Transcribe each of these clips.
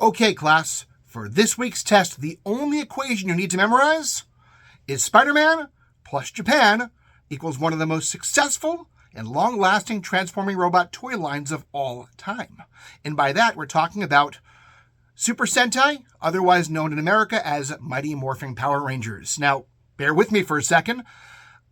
Okay, class, for this week's test, the only equation you need to memorize is Spider-Man plus Japan equals one of the most successful and long-lasting transforming robot toy lines of all time. And by that, we're talking about Super Sentai, otherwise known in America as Mighty Morphin Power Rangers. Now, bear with me for a second.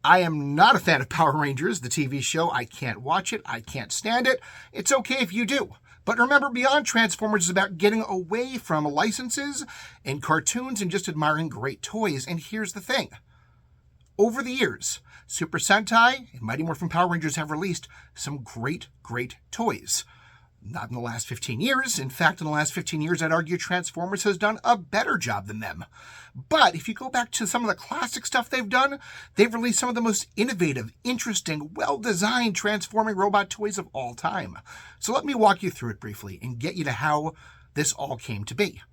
I am not a fan of Power Rangers, the TV show. I can't watch it. I can't stand it. It's okay if you do. But remember, Beyond Transformers is about getting away from licenses and cartoons and just admiring great toys. And here's the thing. Over the years, Super Sentai and Mighty Morphin Power Rangers have released some great toys. Not in the last 15 years. In fact, in the last 15 years, I'd argue Transformers has done a better job than them. But if you go back to some of the classic stuff they've done, they've released some of the most innovative, interesting, well-designed transforming robot toys of all time. So let me walk you through it briefly and get you to how this all came to be.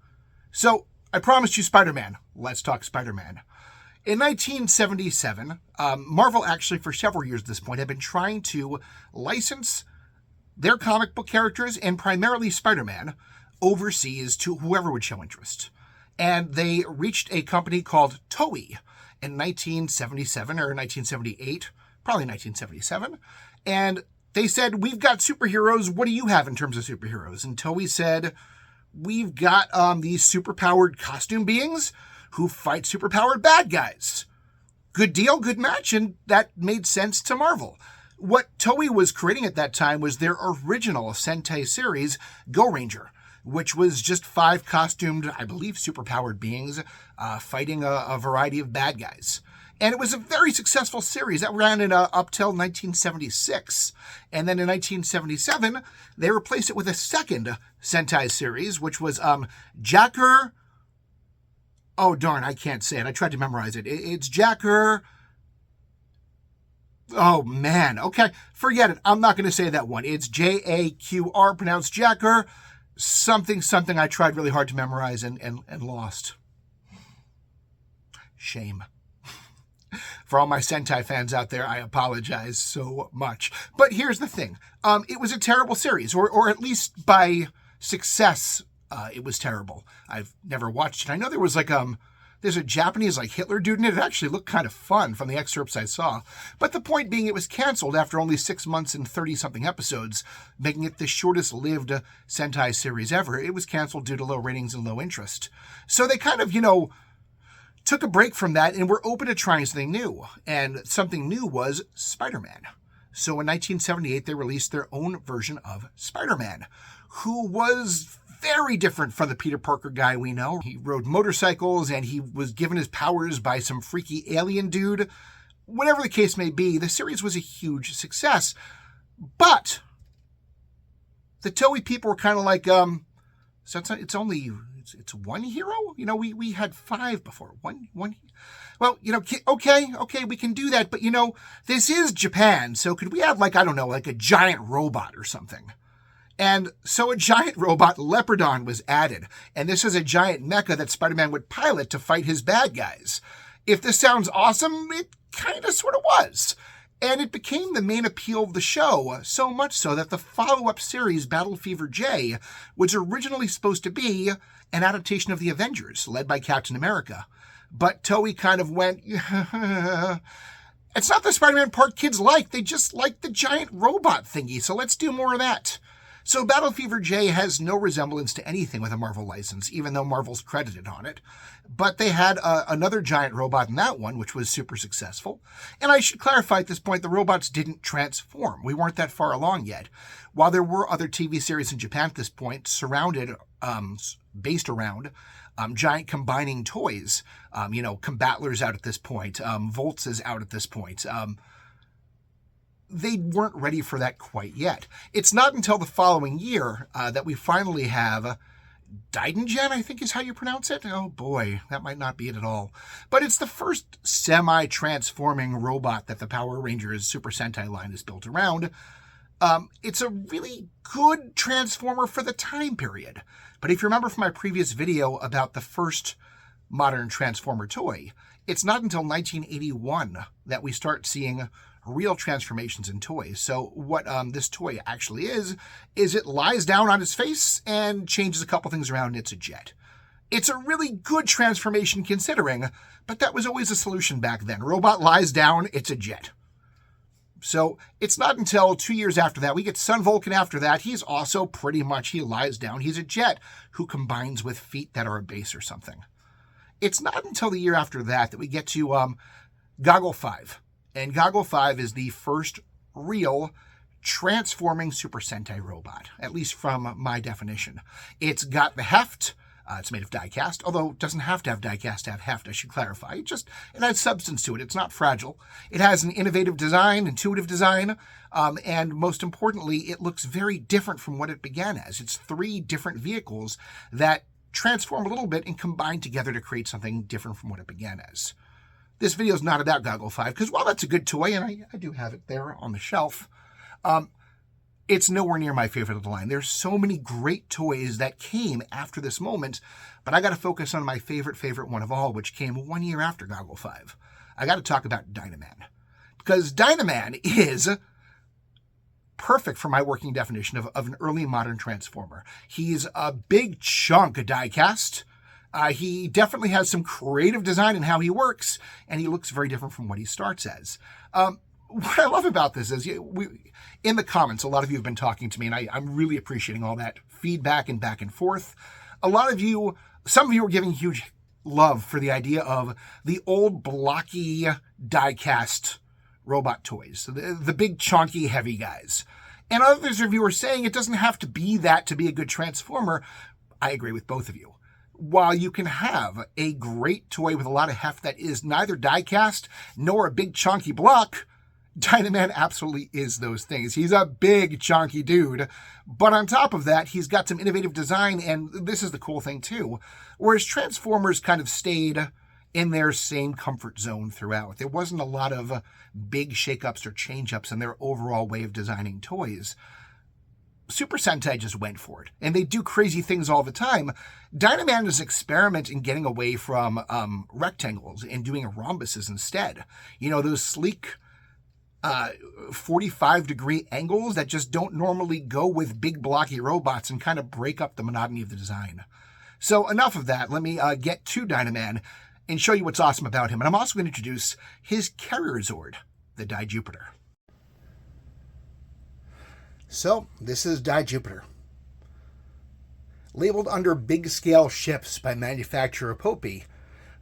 So I promised you Spider-Man. Let's talk Spider-Man. In 1977, Marvel actually for several years at this point had been trying to license their comic book characters, and primarily Spider-Man, overseas to whoever would show interest. And they reached a company called Toei in 1977 or 1978, probably 1977. And they said, we've got superheroes. What do you have in terms of superheroes? And Toei said, we've got these superpowered costume beings who fight superpowered bad guys. Good deal, good match, and that made sense to Marvel. What Toei was creating at that time was their original Sentai series, Go Ranger, which was just 5 costumed, I believe, superpowered beings fighting a variety of bad guys. And it was a very successful series that ran up till 1976. And then in 1977, they replaced it with a second Sentai series, which was Jacker. Oh, darn, I can't say it. I tried to memorize it. It's Jacker. Oh, man. Okay, forget it. I'm not going to say that one. It's Jaqr, pronounced Jacker. Something I tried really hard to memorize and lost. Shame. For all my Sentai fans out there, I apologize so much. But here's the thing. It was a terrible series, or at least by success, it was terrible. I've never watched it. I know there was there's a Japanese Hitler dude in it. It actually looked kind of fun from the excerpts I saw. But the point being, it was canceled after only 6 months and 30-something episodes, making it the shortest-lived Sentai series ever. It was canceled due to low ratings and low interest. So they kind of, took a break from that and were open to trying something new. And something new was Spider-Man. So in 1978, they released their own version of Spider-Man, who was very different from the Peter Parker guy we know. He rode motorcycles and he was given his powers by some freaky alien dude. Whatever the case may be, the series was a huge success. But the Toei people were kind of like, so it's one hero? We had 5 before. One. Well, okay, we can do that. But, this is Japan. So could we have a giant robot or something? And so a giant robot, Leopardon, was added. And this is a giant mecha that Spider-Man would pilot to fight his bad guys. If this sounds awesome, it kind of sort of was. And it became the main appeal of the show, so much so that the follow-up series, Battle Fever J, was originally supposed to be an adaptation of The Avengers, led by Captain America. But Toei kind of went, it's not the Spider-Man part kids like. They just like the giant robot thingy, so let's do more of that. So Battle Fever J has no resemblance to anything with a Marvel license, even though Marvel's credited on it. But they had another giant robot in that one, which was super successful. And I should clarify at this point, the robots didn't transform. We weren't that far along yet. While there were other TV series in Japan at this point based around giant combining toys, Combatlers out at this point, Volts is out at this point, they weren't ready for that quite yet. It's not until the following year that we finally have Dynaman, I think is how you pronounce it. Oh boy, that might not be it at all. But it's the first semi-transforming robot that the Power Rangers Super Sentai line is built around. It's a really good transformer for the time period. But if you remember from my previous video about the first modern Transformer toy, it's not until 1981 that we start seeing real transformations in toys. So what this toy actually is it lies down on its face and changes a couple things around, and it's a jet. It's a really good transformation considering, but that was always a solution back then. Robot lies down, it's a jet. So it's not until 2 years after that, we get Sun Vulcan after that. He's also pretty much, he lies down. He's a jet who combines with feet that are a base or something. It's not until the year after that that we get to Goggle 5. And Goggle 5 is the first real transforming Super Sentai robot, at least from my definition. It's got the heft. It's made of die-cast, although it doesn't have to have die-cast to have heft, I should clarify. It has substance to it. It's not fragile. It has an innovative design, intuitive design, and most importantly, it looks very different from what it began as. It's 3 different vehicles that transform a little bit and combine together to create something different from what it began as. This video is not about Goggle 5, because while that's a good toy, and I do have it there on the shelf, it's nowhere near my favorite of the line. There's so many great toys that came after this moment, but I got to focus on my favorite one of all, which came 1 year after Goggle 5. I got to talk about Dynaman, because Dynaman is perfect for my working definition of an early modern transformer. He's a big chunk of die-cast. He definitely has some creative design in how he works, and he looks very different from what he starts as. What I love about this is, in the comments, a lot of you have been talking to me, and I'm really appreciating all that feedback and back and forth. Some of you are giving huge love for the idea of the old blocky die-cast robot toys, the big chunky heavy guys. And others of you are saying it doesn't have to be that to be a good transformer. I agree with both of you. While you can have a great toy with a lot of heft that is neither die-cast nor a big chunky block, Dynaman absolutely is those things. He's a big, chunky dude, but on top of that, he's got some innovative design, and this is the cool thing too, whereas Transformers kind of stayed in their same comfort zone throughout. There wasn't a lot of big shakeups or change-ups in their overall way of designing toys. Super Sentai just went for it, and they do crazy things all the time. Dynaman is an experiment in getting away from rectangles and doing rhombuses instead. You know, those sleek 45-degree angles that just don't normally go with big blocky robots and kind of break up the monotony of the design. So enough of that. Let me get to Dynaman and show you what's awesome about him. And I'm also going to introduce his carrier Zord, the Dyjupiter. So this is Dyjupiter. Labeled under big scale ships by manufacturer Popey,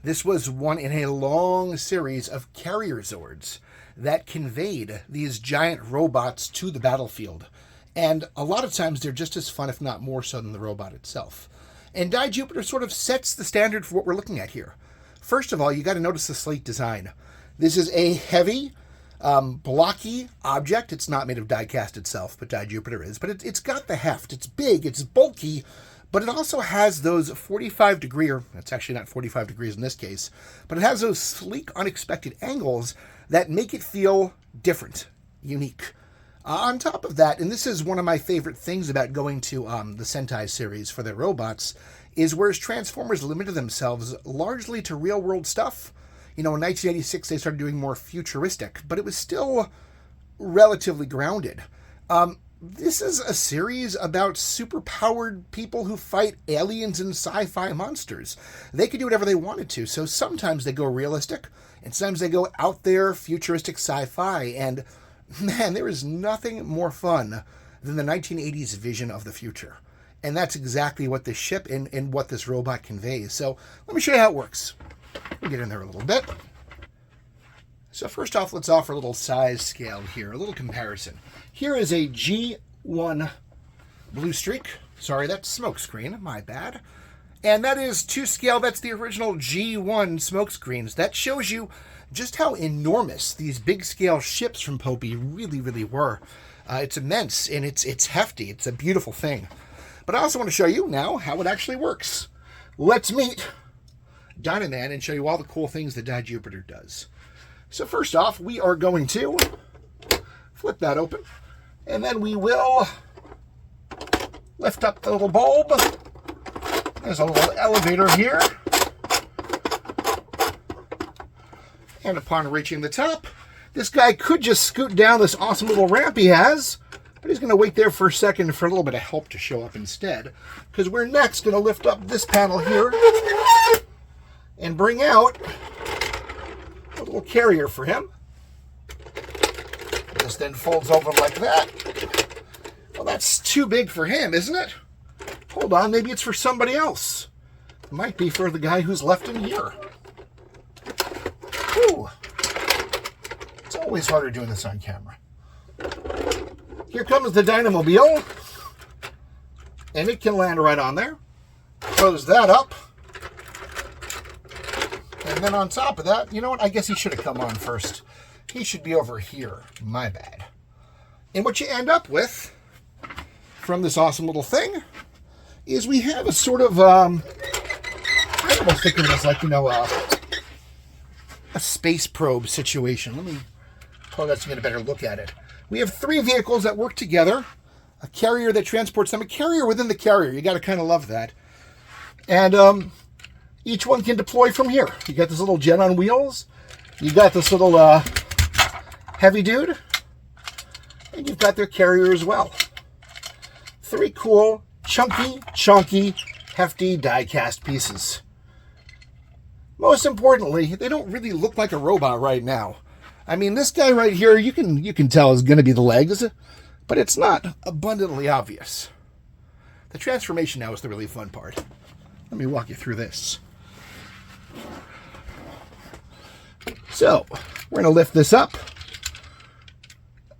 this was one in a long series of carrier Zords that conveyed these giant robots to the battlefield. And a lot of times they're just as fun, if not more so, than the robot itself. And Dyjupiter sort of sets the standard for what we're looking at here. First of all, you got to notice the sleek design. This is a heavy, blocky object. It's not made of die-cast itself, but Dyjupiter is. But it's got the heft. It's big, it's bulky, but it also has those 45-degree, or it's actually not 45 degrees in this case, but it has those sleek, unexpected angles that make it feel different, unique. On top of that, and this is one of my favorite things about going to the Sentai series for their robots, is whereas Transformers limited themselves largely to real-world stuff. You know, in 1986, they started doing more futuristic, but it was still relatively grounded. This is a series about super-powered people who fight aliens and sci-fi monsters. They could do whatever they wanted to, so sometimes they go realistic, and sometimes they go out there, futuristic sci-fi, and man, there is nothing more fun than the 1980s vision of the future. And that's exactly what this ship and what this robot conveys. So let me show you how it works. We'll get in there a little bit. So first off, let's offer a little size scale here, a little comparison. Here is a G1 Blue Streak. Sorry, that's smokescreen, my bad. And that is to scale, that's the original G1 smokescreens. That shows you just how enormous these big scale ships from Popey really were. It's immense, and it's hefty. It's a beautiful thing. But I also want to show you now how it actually works. Let's meet Dynaman and show you all the cool things that Dyjupiter does. So first off, we are going to flip that open, and then we will lift up the little bulb. There's a little elevator here. And upon reaching the top, This guy could just scoot down this awesome little ramp he has, but he's going to wait there for a second for a little bit of help to show up instead, because we're next going to lift up this panel here and bring out a little carrier for him. This then folds over like that. Well, that's too big for him, isn't it? Hold on, maybe it's for somebody else. It might be for the guy who's left in here. Ooh. It's always harder doing this on camera. Here comes the Dynamobile. And it can land right on there. Close that up. And then on top of that, you know what? I guess he should have come on first. He should be over here. My bad. And what you end up with from this awesome little thing is we have a sort of, I almost think of it as like, you know, a space probe situation. Let me pull that so you get a better look at it. We have 3 vehicles that work together. A carrier that transports them. A carrier within the carrier. You got to kind of love that. And each one can deploy from here. You got this little jet on wheels. You got this little heavy dude. And you've got their carrier as well. 3 cool, chunky, hefty die-cast pieces. Most importantly, they don't really look like a robot right now. I mean, this guy right here, you can tell is going to be the legs, but it's not abundantly obvious. The transformation now is the really fun part. Let me walk you through this. So, we're going to lift this up.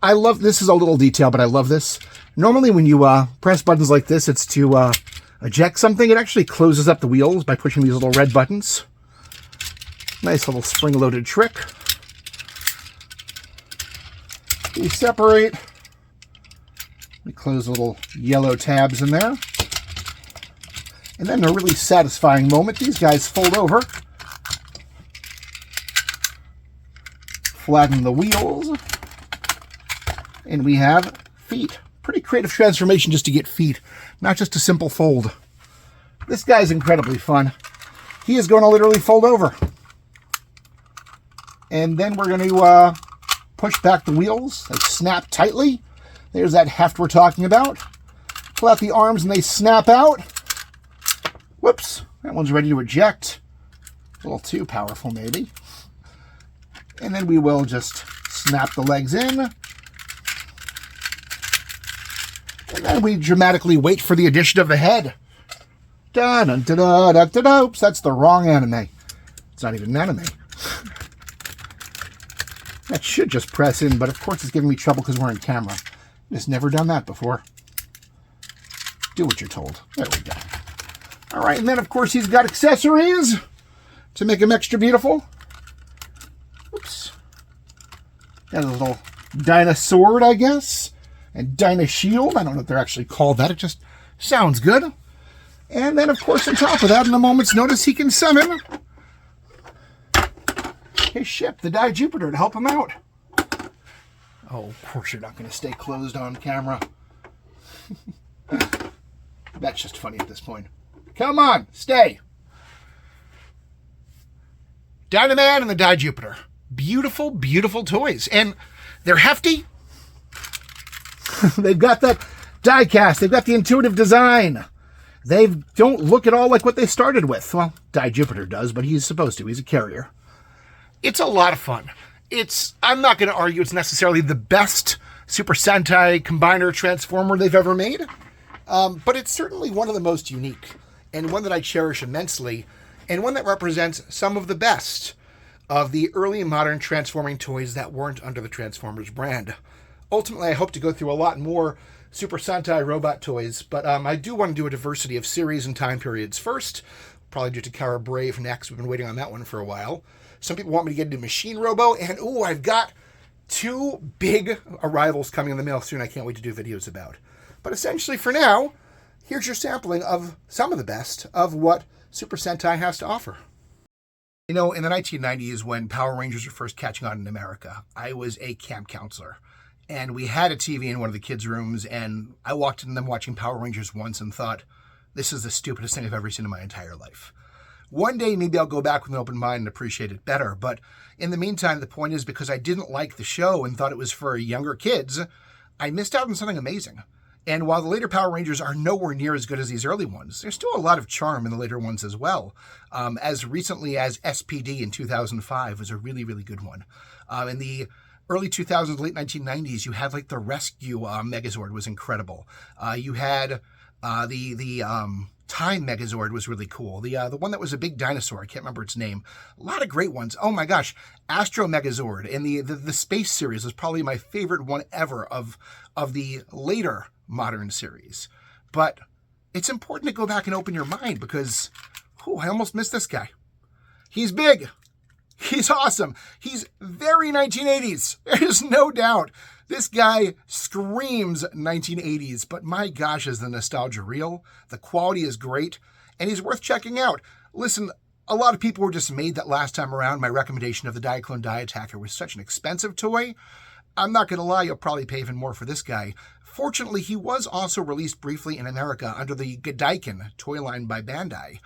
I love, this is a little detail, but I love this. Normally when you press buttons like this, it's to eject something. It actually closes up the wheels by pushing these little red buttons. Nice little spring-loaded trick. We separate. We close the little yellow tabs in there. And then a really satisfying moment, these guys fold over. Flatten the wheels. And we have feet. Pretty creative transformation just to get feet, not just a simple fold. This guy's incredibly fun. He is going to literally fold over. And then we're going to push back the wheels. They snap tightly. There's that heft we're talking about. Pull out the arms and they snap out. Whoops, that one's ready to eject. A little too powerful maybe. And then we will just snap the legs in. And then we dramatically wait for the addition of the head. Da-da-da-da-da-da. Oops, that's the wrong anime. It's not even an anime. That should just press in, but of course it's giving me trouble because we're on camera. Just never done that before. Do what you're told. There we go. All right, and then of course he's got accessories to make him extra beautiful. Oops. Got a little Dyna-sword, I guess. And Dyna-shield. I don't know if they're actually called that. It just sounds good. And then, of course, on top of that, in a moment's notice, he can summon his ship, the Dyjupiter, to help him out. Oh, of course you're not going to stay closed on camera. That's just funny at this point. Come on, stay. Dynaman and the Dyjupiter. Beautiful, beautiful toys. And they're hefty. They've got that die cast. They've got the intuitive design. They don't look at all like what they started with. Well, Dyjupiter does, but he's supposed to. He's a carrier. It's a lot of fun. I'm not going to argue it's necessarily the best Super Sentai combiner transformer they've ever made, but it's certainly one of the most unique, and one that I cherish immensely, and one that represents some of the best of the early modern transforming toys that weren't under the Transformers brand. Ultimately, I hope to go through a lot more Super Sentai robot toys, but I do want to do a diversity of series and time periods first. Probably do Takara Brave next. We've been waiting on that one for a while. Some people want me to get into Machine Robo, and ooh, I've got 2 big arrivals coming in the mail soon I can't wait to do videos about. But essentially, for now, here's your sampling of some of the best of what Super Sentai has to offer. You know, in the 1990s, when Power Rangers were first catching on in America, I was a camp counselor. And we had a TV in one of the kids' rooms, and I walked in them watching Power Rangers once and thought, this is the stupidest thing I've ever seen in my entire life. One day, maybe I'll go back with an open mind and appreciate it better. But in the meantime, the point is, because I didn't like the show and thought it was for younger kids, I missed out on something amazing. And while the later Power Rangers are nowhere near as good as these early ones, there's still a lot of charm in the later ones as well. As recently as SPD in 2005 was a really, really good one. In the early 2000s, late 1990s, you had like the Rescue Megazord was incredible. You had the Time Megazord was really cool. The one that was a big dinosaur, I can't remember its name. A lot of great ones. Oh my gosh, Astro Megazord and the Space series was probably my favorite one ever of the later modern series. But it's important to go back and open your mind because, I almost missed this guy. He's big. He's awesome. He's very 1980s. There's no doubt. This guy screams 1980s, but my gosh, is the nostalgia real? The quality is great, and he's worth checking out. Listen, a lot of people were dismayed that last time around my recommendation of the Diaclone Die Attacker was such an expensive toy. I'm not going to lie, you'll probably pay even more for this guy. Fortunately, he was also released briefly in America under the Godaiken toy line by Bandai.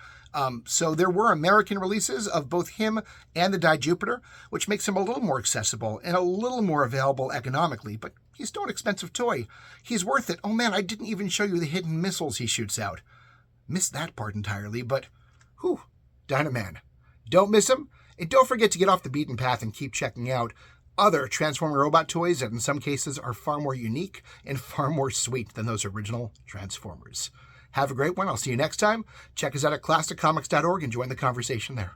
So there were American releases of both him and the Dyjupiter, which makes him a little more accessible and a little more available economically, but he's still an expensive toy. He's worth it. Oh man, I didn't even show you the hidden missiles he shoots out. Missed that part entirely, but Dynaman. Don't miss him, and don't forget to get off the beaten path and keep checking out other Transformer robot toys that in some cases are far more unique and far more sweet than those original Transformers. Have a great one. I'll see you next time. Check us out at classiccomics.org and join the conversation there.